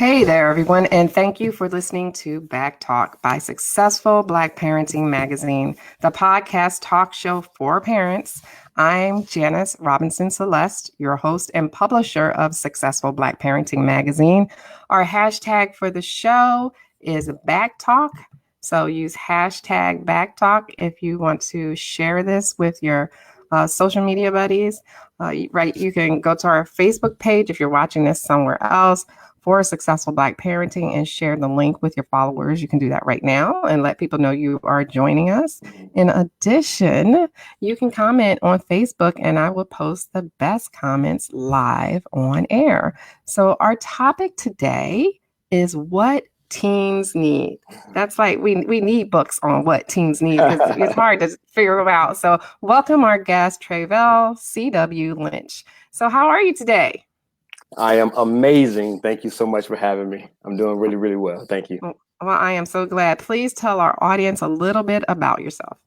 Hey there, everyone, and thank you for listening to BACKTALK by Successful Black Parenting Magazine, the podcast talk show for parents. I'm Janice Robinson-Celeste, your host and publisher of Successful Black Parenting Magazine. Our hashtag for the show is BACKTALK. So use hashtag BACKTALK if you want to share this with your social media buddies. You can go to our Facebook page if you're watching this somewhere else for Successful Black Parenting and share the link with your followers. You can do that right now and let people know you are joining us. In addition, you can comment on Facebook and I will post the best comments live on air. So our topic today is what teens need. That's like we need books on what teens need because it's hard to figure them out. So welcome our guest, Tre'vell C.W. Lynch. So how are you today? I am amazing. Thank you so much for having me. I'm doing really, really well. Thank you. Well, I am so glad. Please tell our audience a little bit about yourself.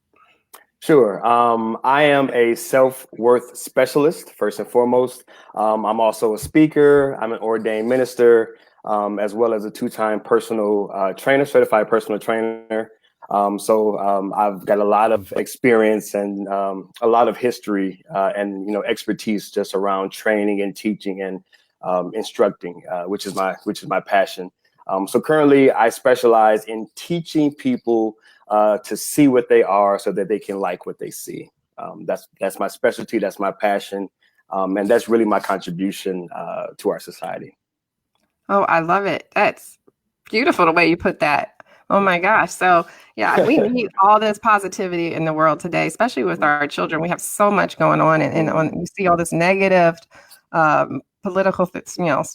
Sure. I am a self-worth specialist, first and foremost. I'm also a speaker. I'm an ordained minister, as well as a two-time personal trainer, certified personal trainer. I've got a lot of experience and a lot of history and expertise just around training and teaching and instructing, which is my passion. So currently, I specialize in teaching people to see what they are, so that they can like what they see. That's my specialty. That's my passion, and that's really my contribution to our society. Oh, I love it. That's beautiful the way you put that. Oh my gosh. So yeah, we need all this positivity in the world today, especially with our children. We have so much going on and you see all this negative political,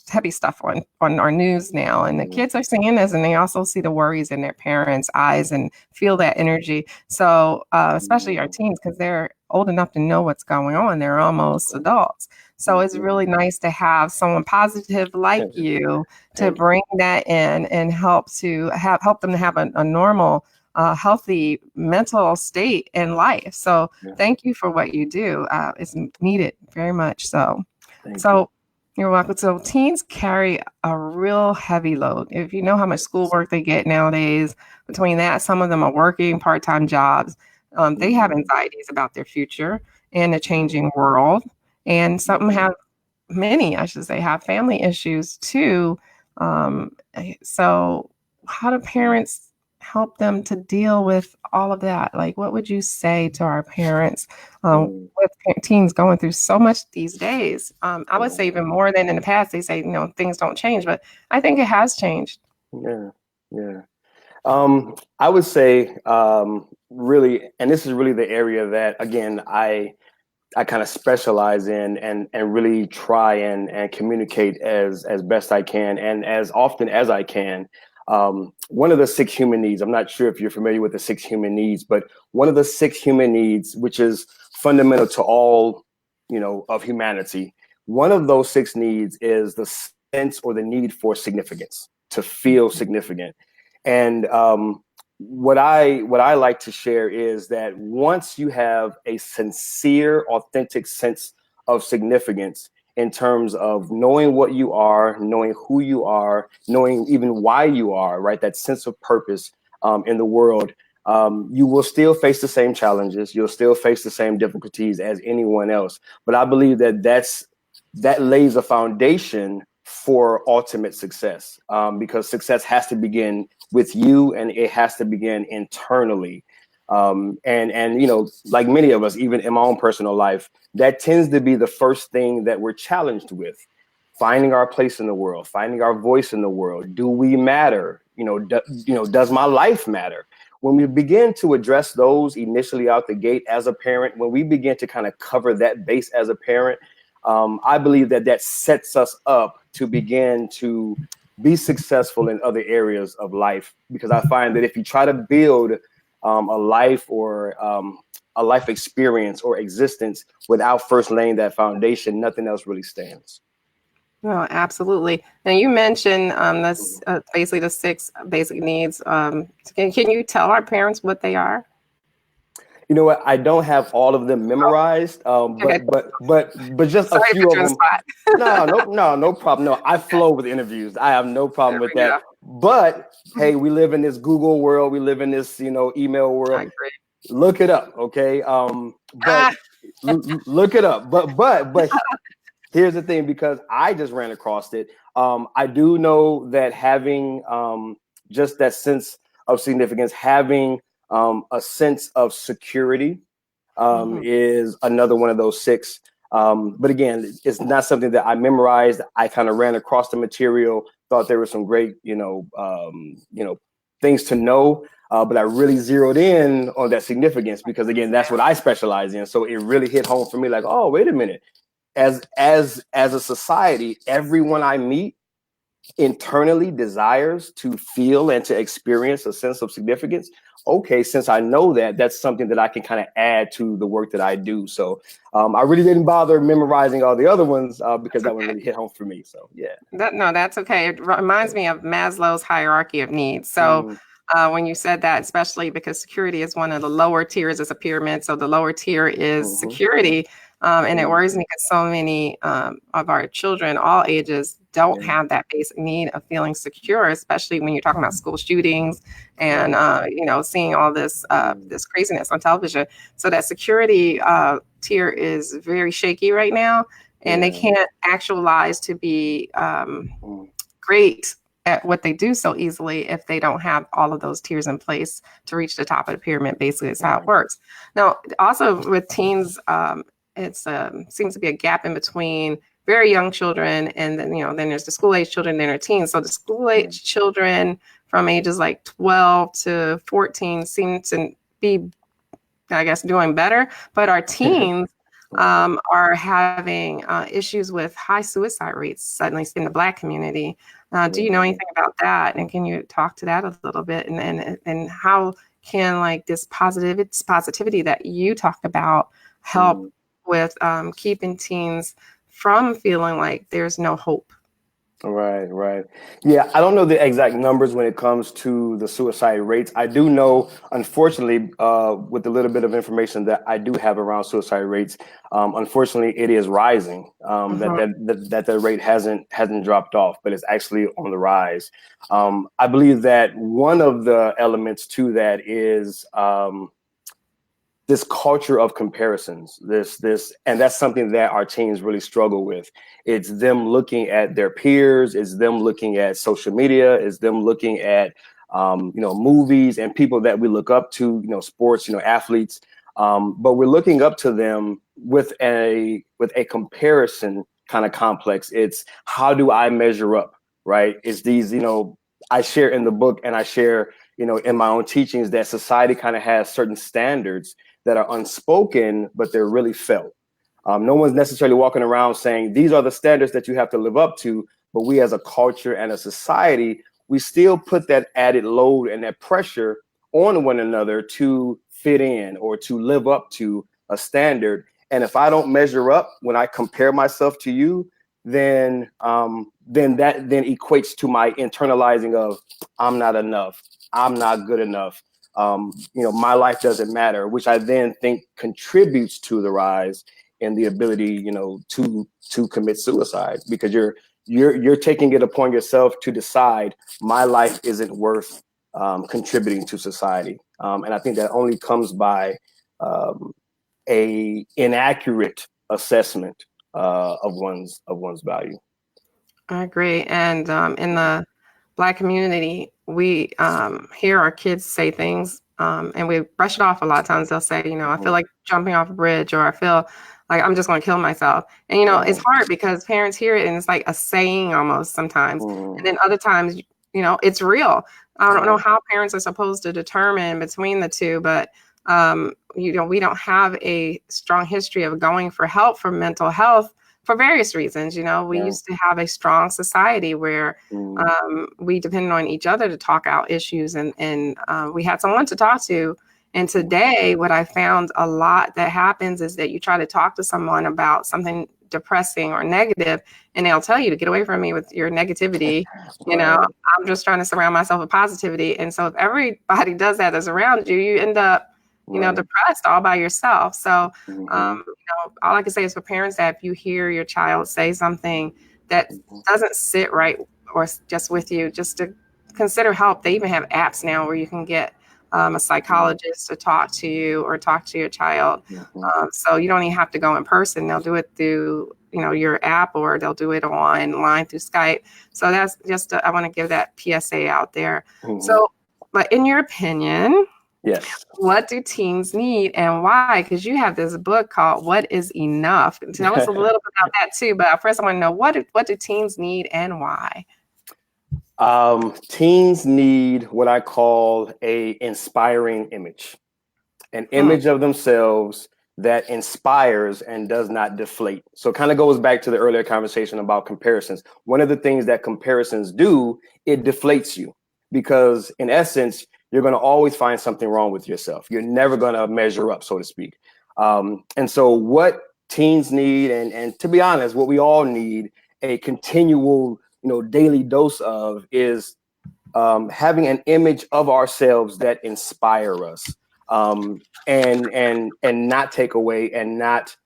heavy stuff on our news now. And the kids are seeing this and they also see the worries in their parents' eyes and feel that energy. So especially our teens, because they're old enough to know what's going on. They're almost adults. So it's really nice to have someone positive like you to bring that in and help them to have a normal, healthy mental state in life. So thank you for what you do. It's needed very much so. You're welcome. So teens carry a real heavy load. If you know how much schoolwork they get nowadays, between that, some of them are working part-time jobs. They have anxieties about their future and the changing world. And many, I should say, have family issues too. So how do parents help them to deal with all of that? Like, what would you say to our parents with teens going through so much these days? I would say even more than in the past. They say, things don't change, but I think it has changed. Yeah. I would say really, and this is really the area that, again, I kind of specialize in and really try and communicate as best I can and as often as I can. One of the 6 human needs, I'm not sure if you're familiar with the 6 human needs, but one of the 6 human needs, which is fundamental to all, of humanity, one of those 6 needs is the sense or the need for significance, to feel significant. And what I like to share is that once you have a sincere, authentic sense of significance in terms of knowing what you are, knowing who you are, knowing even why you are, right? That sense of purpose in the world, you will still face the same challenges. You'll still face the same difficulties as anyone else. But I believe that lays a foundation for ultimate success, because success has to begin with you and it has to begin internally. And like many of us, even in my own personal life, that tends to be the first thing that we're challenged with. Finding our place in the world, finding our voice in the world. Do we matter? Does my life matter? When we begin to address those initially out the gate as a parent, when we begin to kind of cover that base as a parent, I believe that sets us up to begin to be successful in other areas of life. Because I find that if you try to build a life or a life experience or existence without first laying that foundation, nothing else really stands. No, absolutely. Now you mentioned that's basically the 6 basic needs. Can you tell our parents what they are? You know what? I don't have all of them memorized, Okay. but just a Sorry to few put of you on the them. spot. No problem. No, I flow with interviews. I have no problem There with we that. go. But hey, we live in this Google world. We live in this, email I world. agree. Look it up, okay? But Ah, look it up. But here's the thing, because I just ran across it. I do know that having just that sense of significance, having a sense of security mhm. is another one of those six. But again, it's not something that I memorized. I kind of ran across the material, thought there were some great, things to know. But I really zeroed in on that significance because again, that's what I specialize in. So it really hit home for me, like, oh, wait a minute. As a society, everyone I meet internally desires to feel and to experience a sense of significance. Okay, since I know that, that's something that I can kind of add to the work that I do. So I really didn't bother memorizing all the other ones because That's that one okay. really hit home for me. So yeah. No, that's okay. It reminds me of Maslow's hierarchy of needs. So Mm, when you said that, especially because security is one of the lower tiers as a pyramid. So the lower tier is mhm, security. And it mm, worries me because so many of our children, all ages, don't yeah, have that basic need of feeling secure, especially when you're talking about school shootings and right. seeing all this Mm, this craziness on television. So that security tier is very shaky right now, and they yeah. can't actualize to be Mm, great at what they do so easily if they don't have all of those tiers in place to reach the top of the pyramid. Basically, is how it right. works. Now, also with teens, it's seems to be a gap in between very young children and then there's the school age children, then there are teens. So the school Yeah. age children from ages like 12 to 14 seem to be, I guess, doing better, but our teens Right. are having issues with high suicide rates, suddenly in the Black community. Do you know Right. anything about that? And can you talk to that a little bit? And how can like this positivity that you talked about help Mm. with keeping teens from feeling like there's no hope? Right, right. Yeah, I don't know the exact numbers when it comes to the suicide rates. I do know, unfortunately, with the little bit of information that I do have around suicide rates, unfortunately, it is rising. Mhm. That the rate hasn't dropped off, but it's actually on the rise. I believe that one of the elements to that is this culture of comparisons, and that's something that our teens really struggle with. It's them looking at their peers, it's them looking at social media, it's them looking at movies and people that we look up to, sports, athletes. But we're looking up to them with a comparison kind of complex. It's how do I measure up, right? It's these, I share in the book and I share, in my own teachings that society kind of has certain standards that are unspoken, but they're really felt. No one's necessarily walking around saying these are the standards that you have to live up to, but we as a culture and a society, we still put that added load and that pressure on one another to fit in or to live up to a standard. And if I don't measure up when I compare myself to you, then that then equates to my internalizing of I'm not enough, I'm not good enough, my life doesn't matter, which I then think contributes to the rise in the ability, to commit suicide because you're taking it upon yourself to decide my life isn't worth contributing to society, and I think that only comes by um, a inaccurate assessment of one's value. I agree. And in the Black community, we hear our kids say things and we brush it off a lot of times. They'll say, I feel Mhm. like jumping off a bridge, or I feel like I'm just going to kill myself. And, it's Right. hard because parents hear it and it's like a saying almost sometimes. And Mhm. then other times, it's real. I don't know Right. how parents are supposed to determine between the two, but, we don't have a strong history of going for help for mental health for various reasons. We Right. used to have a strong society where Mhm. we depended on each other to talk out issues, and we had someone to talk to. And today, what I found a lot that happens is that you try to talk to someone about something depressing or negative, and they'll tell you to get away from me with your negativity. Right. I'm just trying to surround myself with positivity. And so, if everybody does that that's around you, you end up Right. depressed all by yourself. So, Mm-hmm. all I can say is for parents that if you hear your child say something that Mm-hmm. doesn't sit right or just with you, just to consider help. They even have apps now where you can get a psychologist to talk to you or talk to your child. Mm-hmm. So you don't even have to go in person. They'll do it through, your app, or they'll do it online through Skype. So that's just, I want to give that PSA out there. Mm-hmm. So, but in your opinion, Yes. what do teens need and why? Because you have this book called "What Is Enough." Tell us a little bit about that too. But first, I want to know what do teens need and why? Teens need what I call a inspiring image, an Hmm. image of themselves that inspires and does not deflate. So it kind of goes back to the earlier conversation about comparisons. One of the things that comparisons do, it deflates you, because in essence, you're going to always find something wrong with yourself. You're never going to measure up, so to speak. And so what teens need, and to be honest, what we all need a continual, daily dose of, is having an image of ourselves that inspire us, and not take away, and not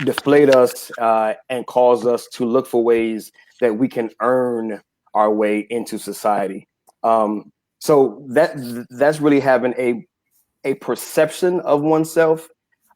deflate us, and cause us to look for ways that we can earn our way into society. So that's really having a perception of oneself,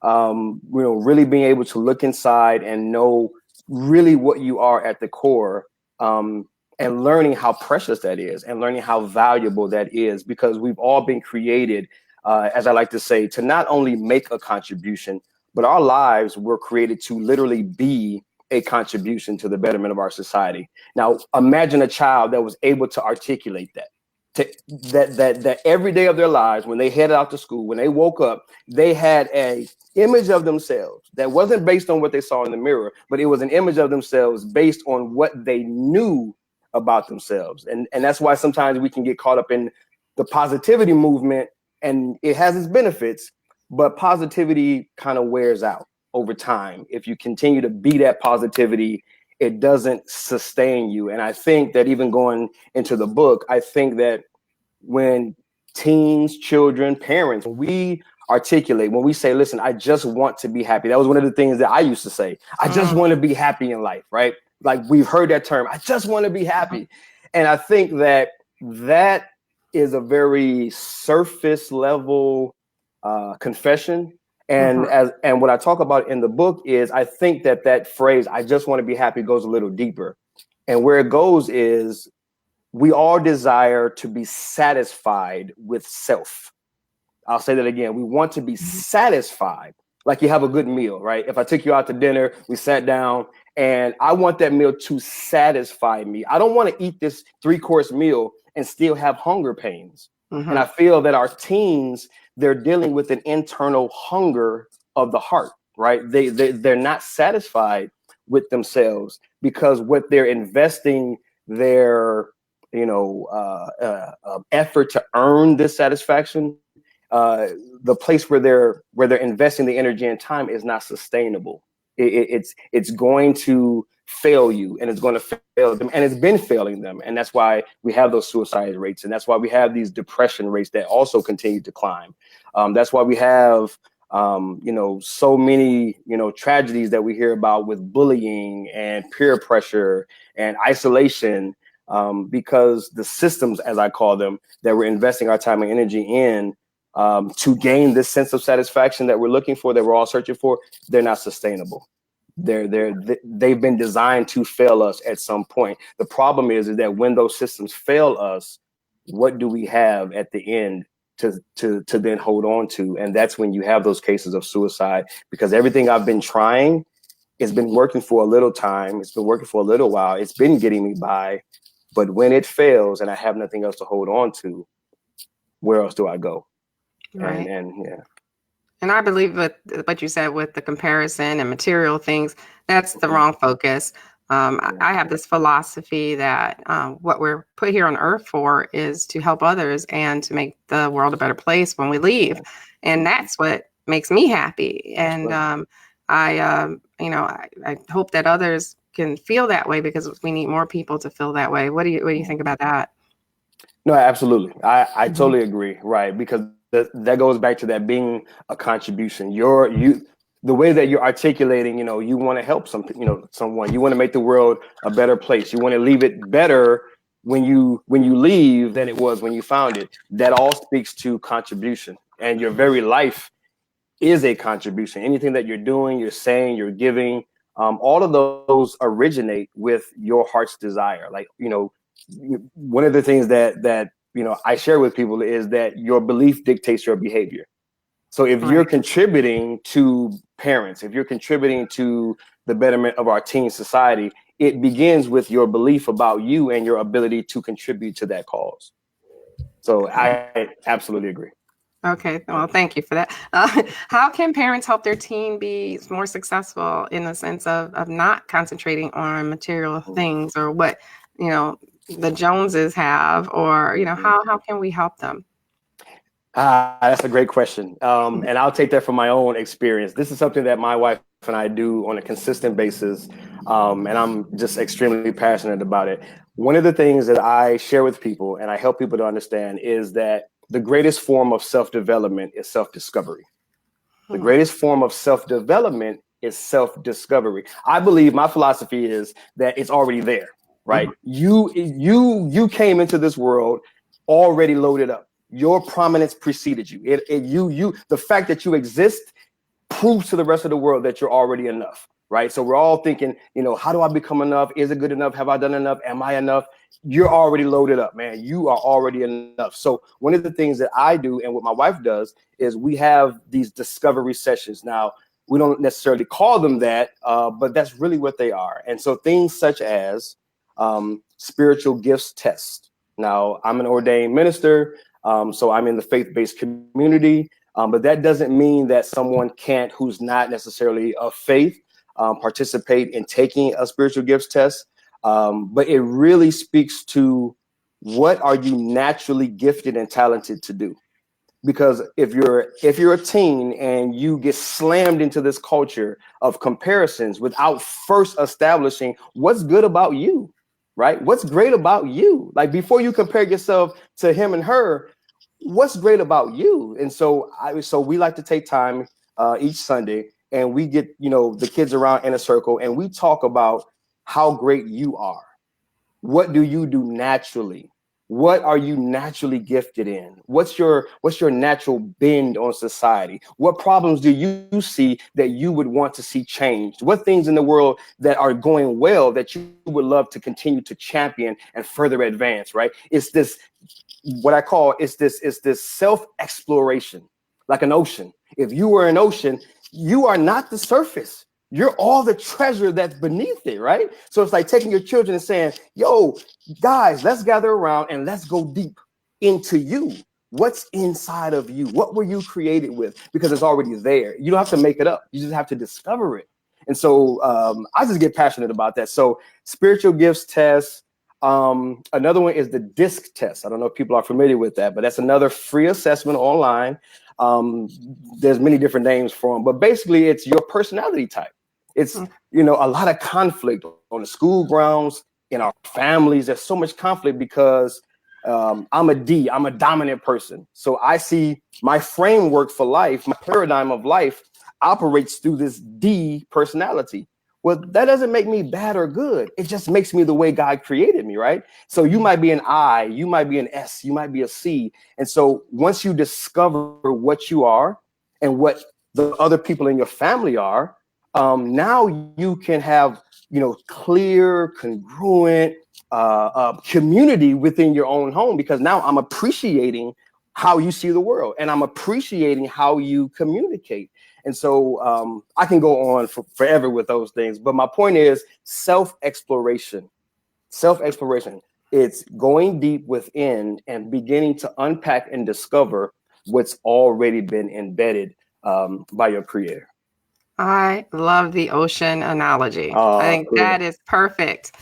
really being able to look inside and know really what you are at the core, and learning how precious that is, and learning how valuable that is, because we've all been created, as I like to say, to not only make a contribution, but our lives were created to literally be a contribution to the betterment of our society. Now, imagine a child that was able to articulate that. That every day of their lives, when they headed out to school, when they woke up, they had a image of themselves that wasn't based on what they saw in the mirror, but it was an image of themselves based on what they knew about themselves. And that's why sometimes we can get caught up in the positivity movement, and it has its benefits, but positivity kind of wears out over time. If you continue to be that positivity, it doesn't sustain you. And I think that, even going into the book, I think that when teens, children, parents, we articulate, when we say, listen, I just want to be happy. That was one of the things that I used to say. I just want to be happy in life, right? Like, we've heard that term, I just want to be happy. And I think that that is a very surface level confession. And what I talk about in the book is, I think that phrase, I just want to be happy, goes a little deeper. And where it goes is, we all desire to be satisfied with self. I'll say that again. We want to be satisfied. Like, you have a good meal, right? If I took you out to dinner, we sat down, and I want that meal to satisfy me. I don't want to eat this 3-course meal and still have hunger pains. And I feel that our teens, they're dealing with an internal hunger of the heart, right? They're not satisfied with themselves, because what they're investing their effort to earn this satisfaction, the place where they're investing the energy and time, is not sustainable. It's going to fail you, and it's going to fail them, and it's been failing them. And that's why we have those suicide rates, and that's why we have these depression rates that also continue to climb. That's why we have so many tragedies that we hear about, with bullying and peer pressure and isolation, because the systems, as I call them, that we're investing our time and energy in, to gain this sense of satisfaction that we're looking for, that we're all searching for, they're not sustainable. They've been designed to fail us at some point. The problem is that when those systems fail us, what do we have at the end to then hold on to? And that's when you have those cases of suicide, because everything I've been trying, it's been working for a little time, it's been working for a little while, it's been getting me by, but when it fails and I have nothing else to hold on to, where else do I go? Right. And yeah. And I believe with what you said with the comparison and material things, that's the wrong focus. I have this philosophy that what we're put here on earth for is to help others and to make the world a better place when we leave. And that's what makes me happy. And I hope that others can feel that way, because we need more people to feel that way. What do you think about that? No, absolutely. I totally agree. Right. Because that goes back to that being a contribution. The way that you're articulating, you want to help someone. You want to make the world a better place. You want to leave it better when you leave than it was when you found it. That all speaks to contribution, and your very life is a contribution. Anything that you're doing, you're saying, you're giving, all of those originate with your heart's desire. Like, one of the things that I share with people is that your belief dictates your behavior. So if you're contributing to parents, if you're contributing to the betterment of our teen society, it begins with your belief about you and your ability to contribute to that cause. So I absolutely agree. Okay, well, thank you for that. How can parents help their teen be more successful in the sense of not concentrating on material things or what, the Joneses have, or, how can we help them? That's a great question. And I'll take that from my own experience. This is something that my wife and I do on a consistent basis. And I'm just extremely passionate about it. One of the things that I share with people and I help people to understand is that the greatest form of self-development is self-discovery. The greatest form of self-development is self-discovery. I believe my philosophy is that it's already there, right? You came into this world already loaded up. Your prominence preceded you. The fact that you exist proves to the rest of the world that you're already enough, right? So we're all thinking, how do I become enough? Is it good enough? Have I done enough? Am I enough? You're already loaded up, man. You are already enough. So one of the things that I do and what my wife does is we have these discovery sessions. Now, we don't necessarily call them that, but that's really what they are. And so things such as spiritual gifts test. Now, I'm an ordained minister. So I'm in the faith-based community, but that doesn't mean that someone can't, who's not necessarily of faith, participate in taking a spiritual gifts test. But it really speaks to what are you naturally gifted and talented to do? Because if you're a teen and you get slammed into this culture of comparisons without first establishing what's good about you, right? What's great about you? Like before you compare yourself to him and her, what's great about you? And so we like to take time each Sunday and we get, the kids around in a circle and we talk about how great you are. What do you do naturally? What are you naturally gifted in? What's your natural bend on society? What problems do you see that you would want to see changed? What things in the world that are going well that you would love to continue to champion and further advance, right? It's this, what I call, it's this self-exploration, like an ocean. If you were an ocean, you are not the surface. You're all the treasure that's beneath it, right? So it's like taking your children and saying, yo, guys, let's gather around and let's go deep into you. What's inside of you? What were you created with? Because it's already there. You don't have to make it up. You just have to discover it. And so I just get passionate about that. So spiritual gifts test. Another one is the DISC test. I don't know if people are familiar with that, but that's another free assessment online. There's many different names for them, but basically it's your personality type. It's, a lot of conflict on the school grounds, in our families. There's so much conflict because I'm a D, I'm a dominant person. So I see my framework for life, my paradigm of life operates through this D personality. Well, that doesn't make me bad or good. It just makes me the way God created me, right? So you might be an I, you might be an S, you might be a C. And so once you discover what you are and what the other people in your family are, now you can have, clear, congruent community within your own home, because now I'm appreciating how you see the world and I'm appreciating how you communicate. And so I can go on forever with those things. But my point is self-exploration. Self-exploration. It's going deep within and beginning to unpack and discover what's already been embedded by your creator. I love the ocean analogy. I think cool. That is perfect.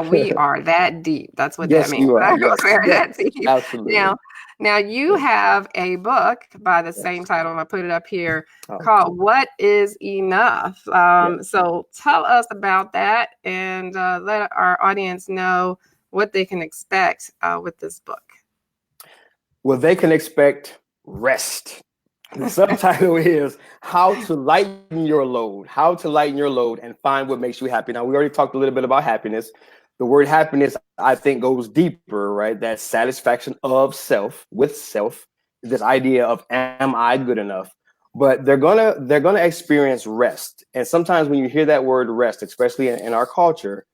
We are that deep. That's what Yes, that means. you are. Yes, we're that deep. Absolutely. Now you have a book by the same title, and I put it up here, called What is Enough? So tell us about that and let our audience know what they can expect with this book. Well, they can expect rest. The subtitle is How to Lighten Your Load. How to lighten your load and find what makes you happy. Now, we already talked a little bit about happiness. The word happiness, I think, goes deeper, right? That satisfaction of self, with self, this idea of am I good enough? But they're gonna experience rest. And sometimes when you hear that word rest, especially in our culture,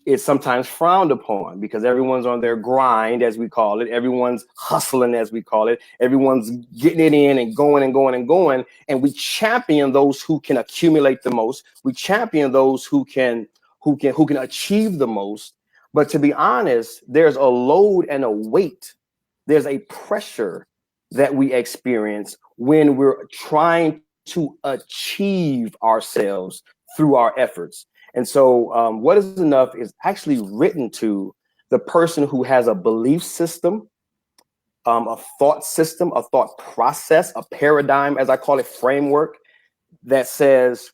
it's sometimes frowned upon because everyone's on their grind, as we call it. Everyone's hustling, as we call it. Everyone's getting it in and going and going and going. And we champion those who can accumulate the most. We champion those who can achieve the most. But to be honest, there's a load and a weight. There's a pressure that we experience when we're trying to achieve ourselves through our efforts. And so what is enough is actually written to the person who has a belief system, a thought process, a paradigm, as I call it, framework that says,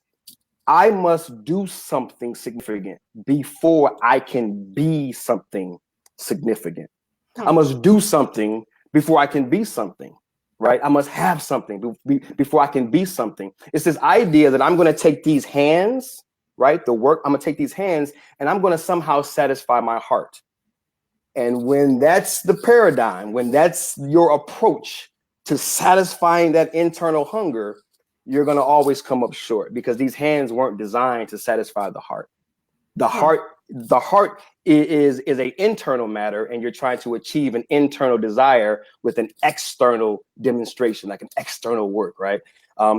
I must do something significant before I can be something significant. I must do something before I can be something, right? I must have something before I can be something. It's this idea that I'm going to take these hands, right? I'm going to take these hands and I'm going to somehow satisfy my heart. And when that's the paradigm, when that's your approach to satisfying that internal hunger, you're going to always come up short because these hands weren't designed to satisfy the heart. The heart is an internal matter, and you're trying to achieve an internal desire with an external demonstration, like an external work, right?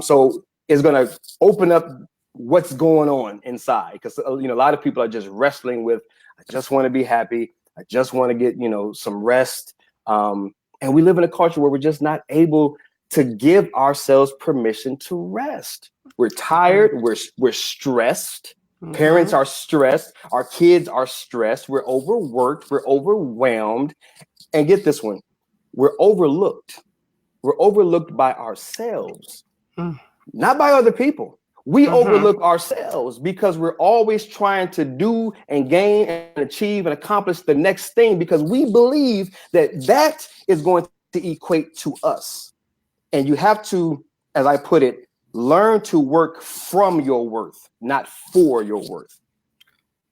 So it's going to open up what's going on inside, because a lot of people are just wrestling with, I just want to be happy, I just want to get some rest, and we live in a culture where we're just not able to give ourselves permission to rest. We're tired, we're stressed. Parents are stressed, our kids are stressed, we're overworked, we're overwhelmed, and get this one, we're overlooked. We're overlooked by ourselves, not by other people. We overlook ourselves because we're always trying to do and gain and achieve and accomplish the next thing because we believe that is going to equate to us. And you have to, as I put it, learn to work from your worth, not for your worth.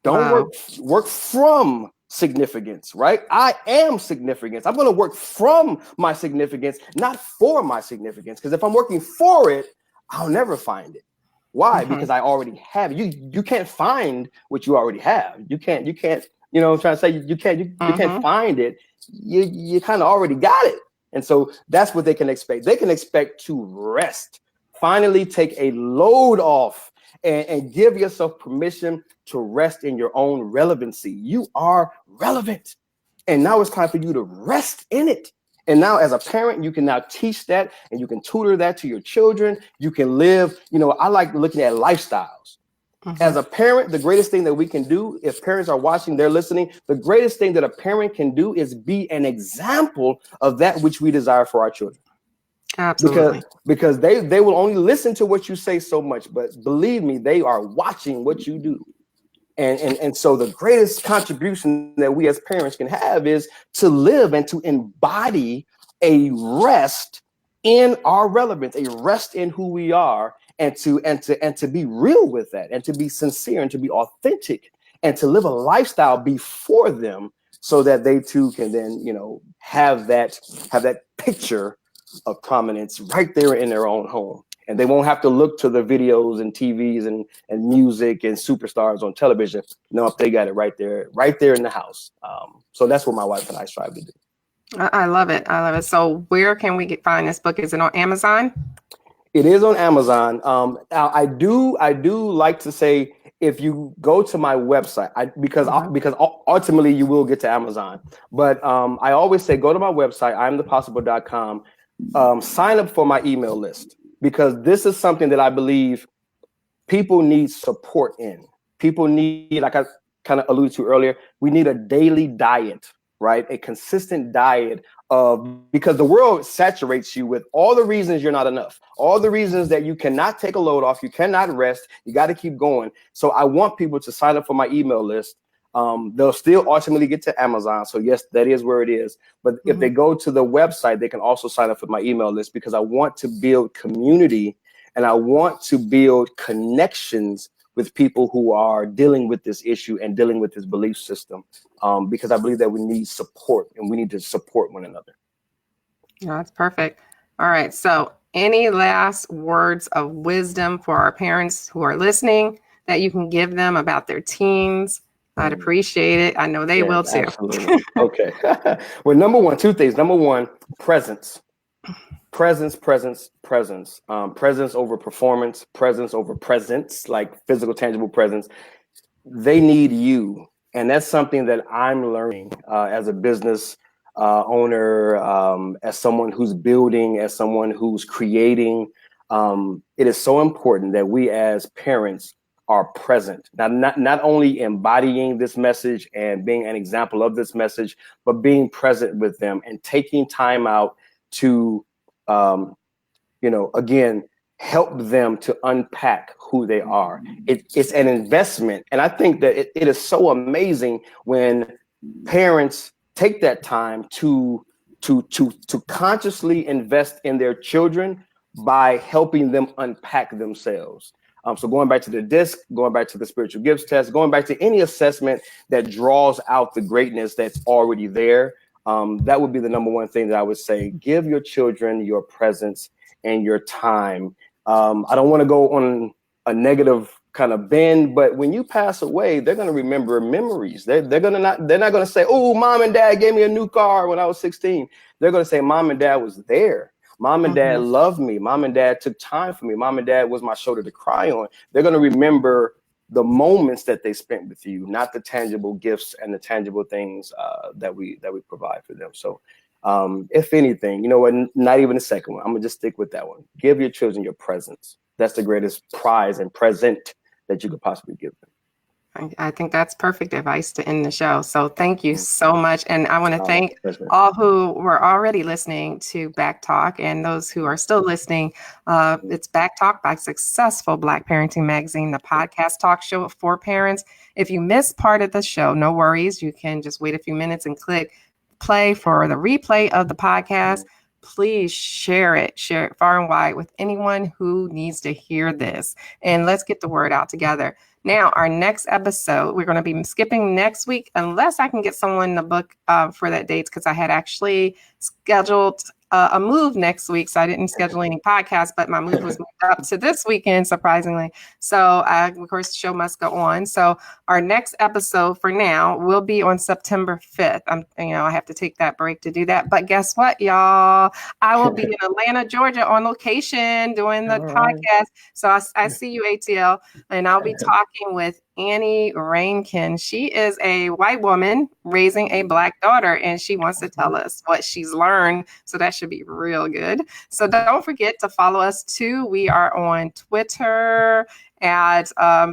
Don't work from significance, right? I am significance. I'm going to work from my significance, not for my significance. Because if I'm working for it, I'll never find it. Why? Because I already have it. You can't find what you already have. You can't, I'm trying to say you can't find it. You kind of already got it. And so that's what they can expect. They can expect to rest, finally take a load off and give yourself permission to rest in your own relevancy. You are relevant. And now it's time for you to rest in it. And now as a parent, you can now teach that and you can tutor that to your children. You can live, I like looking at lifestyles. As a parent, the greatest thing that we can do, if parents are watching, they're listening, the greatest thing that a parent can do is be an example of that which we desire for our children. Absolutely. Because they will only listen to what you say so much, but believe me, they are watching what you do. And so the greatest contribution that we as parents can have is to live and to embody a rest in our relevance, a rest in who we are, and to be real with that, and to be sincere and to be authentic and to live a lifestyle before them so that they too can then, have that picture of prominence right there in their own home. And they won't have to look to the videos and TVs and music and superstars on television. No, if they got it right there in the house. So that's what my wife and I strive to do. I love it. I love it. So where can we find this book? Is it on Amazon? It is on Amazon. Now I do like to say, if you go to my website, because ultimately you will get to Amazon. But I always say, go to my website, imthepossible.com, sign up for my email list, because this is something that I believe people need support in. People need, like I kind of alluded to earlier, we need a daily diet, right? A consistent diet because the world saturates you with all the reasons you're not enough, all the reasons that you cannot take a load off, you cannot rest, you got to keep going. So I want people to sign up for my email list. They'll still ultimately get to Amazon. So yes, that is where it is. But if they go to the website, they can also sign up for my email list, because I want to build community and I want to build connections with people who are dealing with this issue and dealing with this belief system, because I believe that we need support and we need to support one another. That's perfect. All right. So any last words of wisdom for our parents who are listening that you can give them about their teens? I'd appreciate it. I know they will too. Absolutely. Okay. Well, number one, two things. Number one, presence. Presence. Presence over performance, presence over presence, like physical, tangible presence. They need you. And that's something that I'm learning as a business owner, as someone who's building, as someone who's creating. It is so important that we as parents are present. Now, not only embodying this message and being an example of this message, but being present with them and taking time out to, again, help them to unpack who they are. It's an investment. And I think that it is so amazing when parents take that time to consciously invest in their children by helping them unpack themselves. So going back to the DISC, going back to the spiritual gifts test, going back to any assessment that draws out the greatness that's already there, that would be the number one thing that I would say. Give your children your presence and your time. I don't want to go on a negative kind of bend, but when you pass away, they're going to remember memories. They're not going to say, "Oh, mom and dad gave me a new car when I was 16." They're going to say, "Mom and dad was there. Mom and dad loved me. Mom and dad took time for me. Mom and dad was my shoulder to cry on." They're going to remember the moments that they spent with you, not the tangible gifts and the tangible things that we provide for them. So if anything, not even the second one, I'm gonna just stick with that one. Give your children your presence. That's the greatest prize and present that you could possibly give them. I think that's perfect advice to end the show. So thank you so much. And I want to thank all who were already listening to Back Talk and those who are still listening. It's Back Talk by Successful Black Parenting Magazine, the podcast talk show for parents. If you missed part of the show, no worries. You can just wait a few minutes and click play for the replay of the podcast. Please share it far and wide with anyone who needs to hear this. And let's get the word out together. Now, our next episode, we're going to be skipping next week, unless I can get someone to book for that date, because I had actually scheduled a move next week. So I didn't schedule any podcasts, but my move was moved up to this weekend, surprisingly. So of course, the show must go on. So our next episode for now will be on September 5th. I have to take that break to do that. But guess what, y'all? I will be in Atlanta, Georgia on location doing the podcast. So I see you, ATL, and I'll be talking with Annie Rainkin. She is a white woman raising a Black daughter, and she wants to tell us what she's learned. So that should be real good. So don't forget to follow us too. We are on Twitter at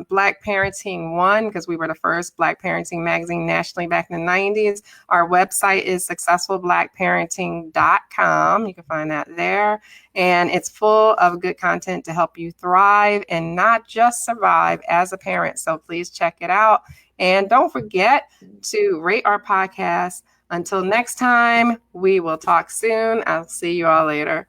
Black Parenting One, because we were the first Black parenting magazine nationally back in the 90s. Our website is successfulblackparenting.com. You can find that there. And it's full of good content to help you thrive and not just survive as a parent. So please check it out. And don't forget to rate our podcast. Until next time, we will talk soon. I'll see you all later.